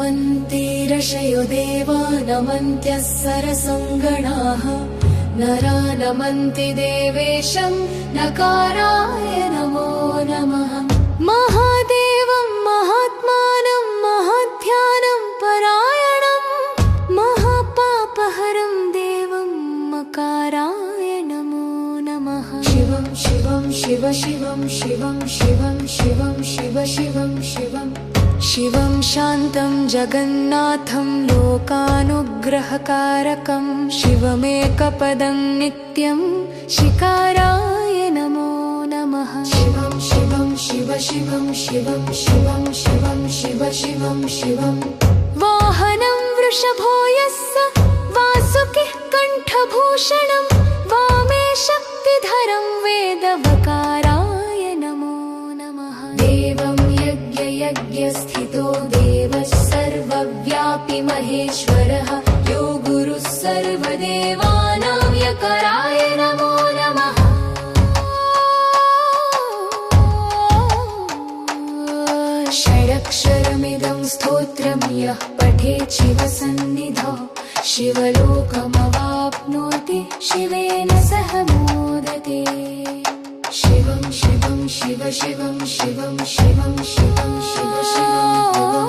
नमन्ति ऋषयो देवा नमन्त्यः सरसङ्गणाः नरा नमन्ति देवेशं नकाराय नमो नमः। महादेवं महात्मानं महाध्यानं परायणं महापापहरं देवं मकाराय नमो नमः। शिवं शिवं शिव शिवं शिवं शिवं शिवं शिव शिवं शिवं शिवं शान्तं जगन्नाथं लोकानुग्रहकारकं शिवमेकपदं नित्यं शिकाराय नमो नमः। शिवं शिवं शिव शिवं शिवं शिवं शिवं शिव शिवं शिवं वाहनं वृषभो यस्य वासुकिः कण्ठभूषणं वामे शक्तिधरं वेदवकाराय नमो नमः। देवं यज्ञस्थितो देवः सर्वव्यापी महेश्वरः यो गुरुः सर्वदेवानां यकाराय नमो नमः। षडक्षरमिदं स्तोत्रं यः पठेत् शिवसन्निधौ शिवलोकमवाप्नोति शिवेन सह मोदते। शिवं शिवं शिव शिवं शिवं शिवं शिवं शिव शिवं